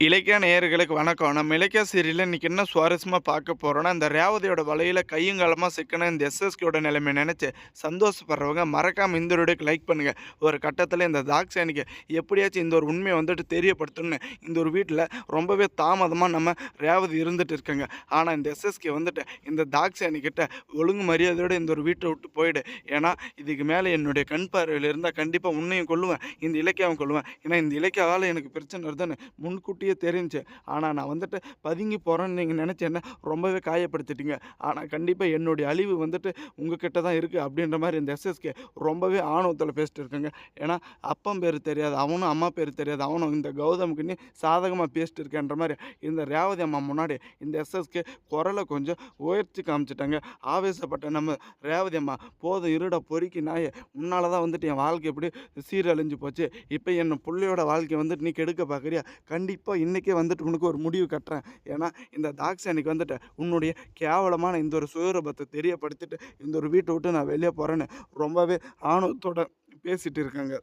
இலக்கிய நேயர்களுக்கு வணக்கம். நம்ம இலக்கிய சீரியல்ல இன்னைக்கு என்ன சுவாரஸ்யமா பார்க்க போறோம்னா, இந்த ரேவதியோட வலையில கையும் களவுமா சிக்கின இந்த எஸ்எஸ்கேயோட நிலைமைய நெனச்சு சந்தோஷப்படுறவங்க மறக்காம இந்த வீடியோக்கு லைக் பண்ணுங்க. ஒரு கட்டத்தில இந்த தாக்ஷாயணிக்கு எப்படியாச்சும் இந்த ஒரு உண்மைய வந்துட்டு தெரியப்படுத்தணும்னு இந்த ஒரு வீட்ல ரொம்பவே தாமதமா நம்ம ரேவதி இருந்துட்டு இருக்காங்க. ஆனா இந்த எஸ்எஸ்கே வந்துட்டு இந்த தாக்ஷாயணி கிட்ட ஒழுங்கு மரியாதையோட இந்த ஒரு வீட்ட விட்டு போயிடு. ஏன்னா இதுக்கு மேல என்னுடைய கண் பார்வையில இருந்தா கண்டிப்பா உன்னையும் கொல்லுவேன். இந்த இலக்கியாவையும் கொல்லுவேன். ஏன்னா இந்த இலக்கியாவால எனக்கு பிரச்சனை வருதுன்னு முன்கூட்டியே தெரிஞ்சுச்சு. ஆனா நான் வந்துட்டு பதுங்கி போறேன்னு நீங்க நெனச்சு என்ன ரொம்பவே காயப்படுத்திட்டீங்க. ஆனா கண்டிப்பா என்னுடைய அழிவு வந்துட்டு உங்ககிட்ட தான் இருக்கு அப்படின்ற மாரி இந்த எஸ்எஸ்கே ரொம்பவே ஆணவத்துல பேசிட்டு இருக்காங்க. ஏன்னா அப்பன் பேரு தெரியாது அவனும், அம்மா பேரு தெரியாது அவனும் இந்த கௌதமுக்கு நீ சாதகமா பேசிட்டு இருக்கேன்ற மாரி இந்த ரேவதி அம்மா முன்னாடி இந்த எஸ்எஸ்கே குரல கொஞ்சம் உயர்த்தி காமிச்சுட்டாங்க. ஆவேசப்பட்ட நம்ம ரேவதி அம்மா, "போதும் இருடா பொறுக்கி நாயே! உன்னால தான் வந்துட்டு என் வாழ்க்கை இப்படி சீரழிஞ்சு போச்சு. இப்ப என் புள்ளையோட வாழ்க்கைய வந்துட்டு நீ கெடுக்க பார்க்குறியா? கண்டிப்பா இன்னைக்கே வந்துட்டு உனக்கு ஒரு முடிவு கட்டுறேன். ஏன்னா இந்த தாக்ஷாயணிக்கு வந்துட்டு உன்னுடைய கேவலமான இந்த ஒரு சுயரூபத்த தெரியப்படுத்திட்டு இந்த ஒரு வீட்ட விட்டு நான் வெளிய போறேன்னு ரொம்பவே ஆணவத்தோட பேசிட்டு இருக்காங்க.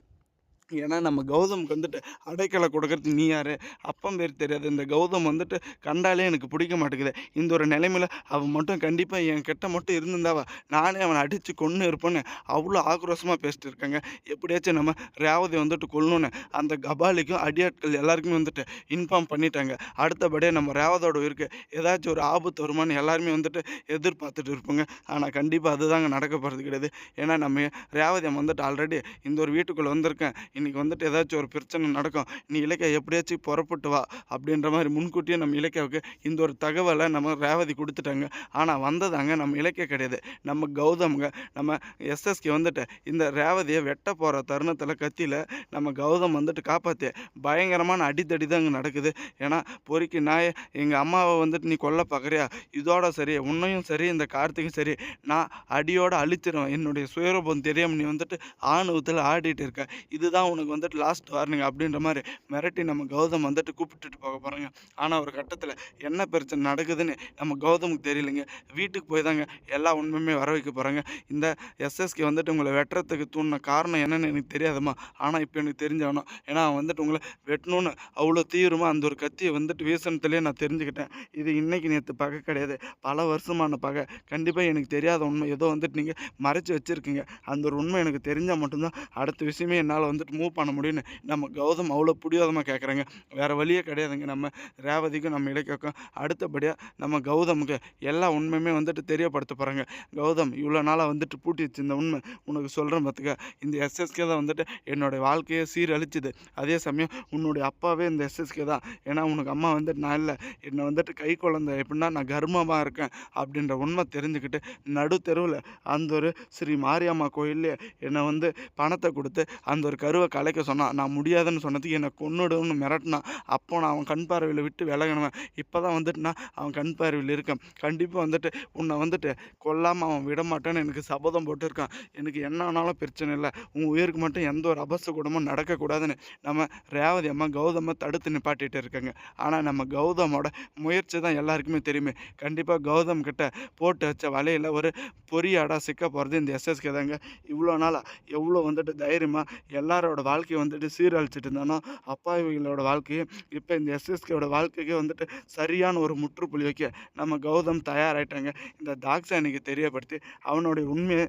ஏன்னா நம்ம கௌதமுக்கு வந்துட்டு அடைக்கலம் கொடுக்கறது நீ யாரு? அப்பன் பேர் தெரியாது. இந்த கௌதம் வந்துட்டு கண்டாலே எனக்கு பிடிக்க மாட்டேங்குது. இந்த ஒரு நிலைமையில அவன் மட்டும் கண்டிப்பா என்கிட்ட மட்டும் இருந்திருந்தாவா, நானே அவன அடிச்சு கொன்னு இருப்பேன்னு அவ்ளோ ஆக்ரோஷமா பேசிட்டு இருக்காங்க. எப்படியாச்சும் நம்ம ரேவதிய வந்துட்டு கொல்லணும்னு அந்த கபாலிக்கும், அடியாட்கள் எல்லாருக்குமே வந்துட்டு இன்ஃபார்ம் பண்ணிட்டாங்க. அடுத்தபடியா நம்ம ரேவதியோட உயிருக்கு ஏதாச்சும் ஒரு ஆபத்து வருமான்னு எல்லாருமே வந்துட்டு எதிர்பார்த்துட்டு இருப்போங்க. ஆனா கண்டிப்பா அதுதாங்க நடக்க போறது கிடையாது. ஏன்னா நம்ம ரேவதி அம்மா வந்துட்டு ஆல்ரெடி இந்த ஒரு வீட்டுக்குள்ள வந்திருக்கேன். இன்னைக்கு வந்துட்டு ஏதாச்சும் ஒரு பிரச்சனை நடக்கும். நீ இலக்கியா எப்படியாச்சும் புறப்பட்டு வா அப்படின்ற மாரி முன்கூட்டியே நம்ம இலக்கியாவுக்கு இந்த ஒரு தகவல நம்ம ரேவதி குடுத்துட்டாங்க. ஆனா வந்ததாங்க நம்ம இலக்கியா கிடையாது. நம்ம கௌதம்ங்க. நம்ம எஸ்எஸ்கே வந்துட்டு இந்த ரேவதிய வெட்ட போற தருணத்தில கத்தியில நம்ம கௌதம் வந்துட்டு காப்பாத்தி பயங்கரமான அடிதடி தான் இங்க நடக்குது. ஏன்னா பொறுக்கி நாயே எங்க அம்மாவ வந்துட்டு நீ கொல்ல பார்க்குறியா? இதோட சரி, உன்னையும் சரி, இந்த கார்த்திக்கும் சரி, நான் அடியோட அழிச்சிருவேன். என்னுடைய சுயரூபம் தெரியாம நீ வந்துட்டு ஆணவத்தில ஆடிட்டு இருக்க. இதுதான் உனக்கு வந்துட்டு லாஸ்ட் வார்னிங் அப்படின்ற மாரி மிரட்டி நம்ம கௌதம் வந்துட்டு கூப்பிட்டுட்டு போக போறாங்க. ஆனா ஒரு கட்டத்தில என்ன பிரச்சனை நடக்குதுன்னு நம்ம கௌதமுக்கு தெரியலைங்க. வீட்டுக்கு போய் தாங்க எல்லா உண்மையுமே வர வைக்க போறாங்க. இந்த எஸ்எஸ்கே வந்துட்டு உங்கள வெட்டுறதுக்கு தூண்டுன காரணம் என்னன்னு எனக்கு தெரியாதும்மா. ஆனா இப்ப எனக்கு தெரிஞ்சாகணும். ஏன்னா அவன் வந்துட்டு உங்கள வெட்டணும்னு அவ்வளோ தீவிரமா அந்த ஒரு கத்திய வந்துட்டு வீசினத்துலயே நான் தெரிஞ்சுக்கிட்டேன். இது இன்னைக்கு நேத்து பகை கிடையாது. பல வருஷமான பகை. கண்டிப்பா எனக்கு தெரியாத உண்மை ஏதோ வந்துட்டு நீங்க மறைச்சு வச்சிருக்கீங்க. அந்த ஒரு உண்மை எனக்கு தெரிஞ்சா மட்டும் தான் அடுத்த விஷயமே என்னால வந்துட்டு மூவ் பண்ண முடியும்னு நம்ம கௌதம் அவ்வளோ பிடிவாதமா கேட்குறாங்க. வேற வழியே கிடையாதுங்க. நம்ம ரேவதிக்கும், நம்ம இலக்கியாவுக்கும் அடுத்தபடியா நம்ம கௌதமுக்கு எல்லா உண்மையுமே வந்துட்டு தெரியப்படுத்த போறாங்க. கௌதம் இவ்வளோ நாளா வந்துட்டு பூட்டி வச்சிருந்த உண்மை உனக்கு சொல்றேன் பார்த்துக்க. இந்த எஸ்எஸ்கே தான் வந்துட்டு என்னுடைய வாழ்க்கைய சீரழிச்சுது. அதே சமயம் உன்னுடைய அப்பாவே இந்த எஸ்எஸ்கே தான். ஏன்னா உனக்கு அம்மா வந்துட்டு நான் இல்ல. என்ன வந்துட்டு கை குழந்தை எப்படின்னா நான் கர்ப்பமா இருக்கேன் அப்படின்ற உண்மை தெரிஞ்சுக்கிட்டு நடு தெருவுல அந்த ஒரு ஸ்ரீ மாரியம்மா கோயில்லயே என்ன வந்து பணத்த குடுத்து அந்த ஒரு கருவ கலைக்க சொன்னான். நான் முடியாதுன்னு சொன்னதுக்கு என்ன கொன்னுடுன்னு மிரட்டுனான். அப்போ நான் அவன் கண் பார்வையில விட்டு விலகுனவன். இப்பதான் வந்துட்டு நான் அவன் கண் பார்வையில இருக்கேன். கண்டிப்பா வந்துட்டு உன்ன வந்துட்டு கொல்லாம அவன் விடமாட்டான்னு எனக்கு சபதம் போட்டுருக்கான். எனக்கு என்ன ஆனாலும் பிரச்சனை இல்ல. உன் உயிருக்கு மட்டும் எந்த ஒரு அபசகுனமும் நடக்கக்கூடாதுன்னு நம்ம ரேவதி அம்மா கௌதம தடுத்து நிப்பாட்டிட்டு இருக்காங்க. ஆனா நம்ம கௌதமோட முயற்சி தான் எல்லாருக்குமே தெரியுமே. கண்டிப்பா கௌதம் கிட்ட போட்டு வச்ச வலையில ஒரு பொறியாடா சிக்க போறது இந்த எஸ்எஸ்கே தாங்க. இவ்வளோ நாளா எவ்வளோ வந்துட்டு தைரியமா எல்லாரோட வாழ்க்கைய வந்துட்டு சீரழிச்சிட்டு இருந்தானோ, அப்பாவிகளோட வாழ்க்கைய இப்ப இந்த எஸ்எஸ்கேவோட வாழ்க்கைக்கு வந்துட்டு சரியான ஒரு முற்றுப்புள்ளி வைக்க நம்ம கௌதம் தயாராயிட்டாங்க. இந்த தாக்ஷாயணிக்கு தெரியப்படுத்தி அவனுடைய உண்மைய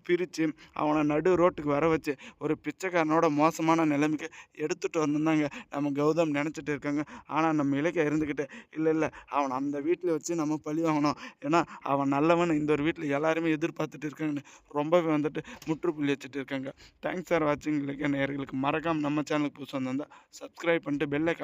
பிரிச்சு அவன நடு ரோட்டுக்கு வர வச்சு ஒரு பிச்சைக்காரனோட மோசமான நிலைமைக்கு எடுத்துட்டு வரணும்னு தாங்க நம்ம கௌதம் நெனச்சிட்டு இருக்காங்க. ஆனா நம்ம இலக்கியா இருந்துக்கிட்டு இல்ல இல்ல அவன அந்த வீட்ல வச்சு நம்ம பழி வாங்கணும். ஏன்னா அவன் நல்லவன்னு இந்த ஒரு வீட்ல எல்லாருமே எதிர்பார்த்துட்டு இருக்காங்கன்னு ரொம்பவே வந்துட்டு முற்றுப்புள்ளி வச்சுட்டு இருக்காங்க. தேங்க்ஸ் ஃபார் வாட்சிங். இலக்கிய நேயர்களுக்கு மறக்காம நம்ம சேனலுக்கு புதுசா வந்திருந்தா சப்ஸ்கிரைப் பண்ணிட்டு பெல் ஐகான்